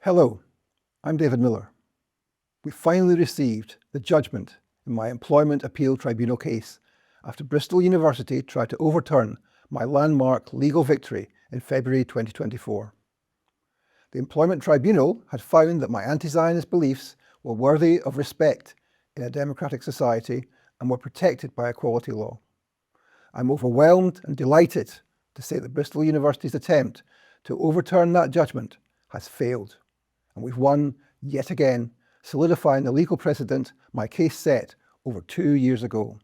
Hello, I'm David Miller. We finally received the judgment in my Employment Appeal Tribunal case after Bristol University tried to overturn my landmark legal victory in February 2024. The Employment Tribunal had found that my anti-Zionist beliefs were worthy of respect in a democratic society and were protected by equality law. I'm overwhelmed and delighted to say that Bristol University's attempt to overturn that judgment has failed, and we've won yet again, solidifying the legal precedent my case set over 2 years ago.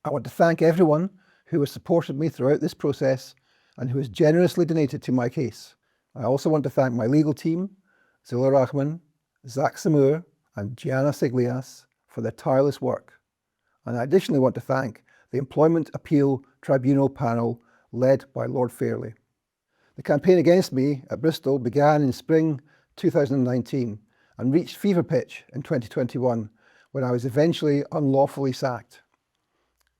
I want to thank everyone who has supported me throughout this process and who has generously donated to my case. I also want to thank my legal team, Zula Rahman, Zach Samur, and Gianna Siglias for their tireless work. And I additionally want to thank the Employment Appeal Tribunal panel led by Lord Fairley. The campaign against me at Bristol began in spring 2019 and reached fever pitch in 2021 when I was eventually unlawfully sacked.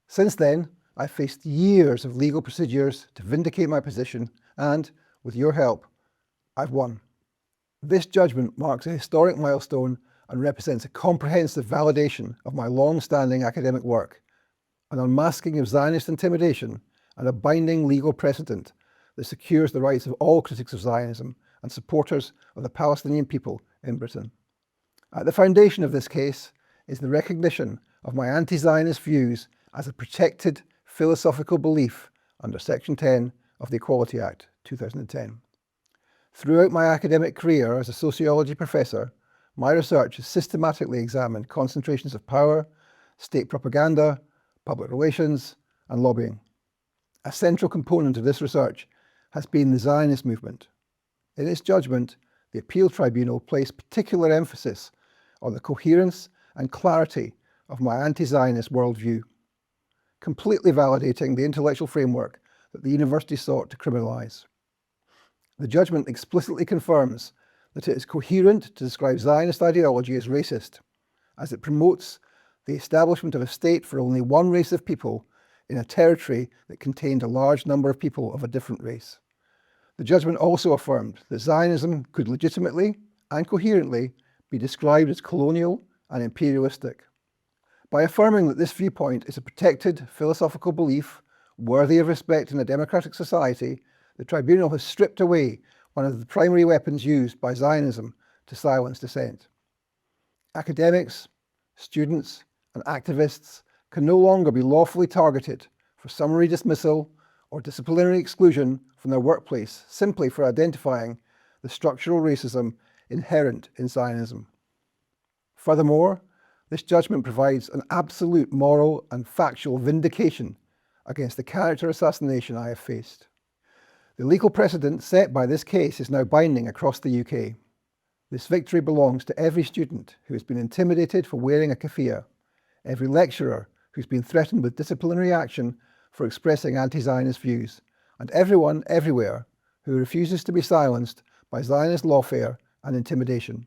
Since then, I've faced years of legal procedures to vindicate my position and, with your help, I've won. This judgment marks a historic milestone and represents a comprehensive validation of my long-standing academic work, an unmasking of Zionist intimidation, and a binding legal precedent that secures the rights of all critics of Zionism and supporters of the Palestinian people in Britain. At the foundation of this case is the recognition of my anti-Zionist views as a protected philosophical belief under Section 10 of the Equality Act 2010. Throughout my academic career as a sociology professor, my research has systematically examined concentrations of power, state propaganda, public relations, and lobbying. A central component of this research has been the Zionist movement. In its judgment, the Appeal Tribunal placed particular emphasis on the coherence and clarity of my anti-Zionist worldview, completely validating the intellectual framework that the university sought to criminalize. The judgment explicitly confirms that it is coherent to describe Zionist ideology as racist, as it promotes the establishment of a state for only one race of people in a territory that contained a large number of people of a different race. The judgment also affirmed that Zionism could legitimately and coherently be described as colonial and imperialistic. By affirming that this viewpoint is a protected philosophical belief worthy of respect in a democratic society, the tribunal has stripped away one of the primary weapons used by Zionism to silence dissent. Academics, students, and activists can no longer be lawfully targeted for summary dismissal or disciplinary exclusion from their workplace simply for identifying the structural racism inherent in Zionism. Furthermore, this judgment provides an absolute moral and factual vindication against the character assassination I have faced. The legal precedent set by this case is now binding across the UK. This victory belongs to every student who has been intimidated for wearing a keffiyeh, every lecturer who's been threatened with disciplinary action for expressing anti-Zionist views, and everyone everywhere who refuses to be silenced by Zionist lawfare and intimidation.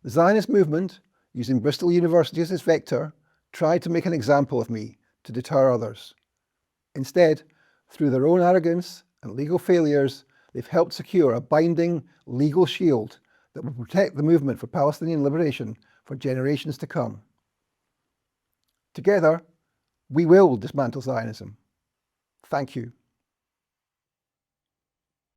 The Zionist movement, using Bristol University as its vector, tried to make an example of me to deter others. Instead, through their own arrogance and legal failures, they've helped secure a binding legal shield that will protect the movement for Palestinian liberation for generations to come. Together, we will dismantle Zionism. Thank you.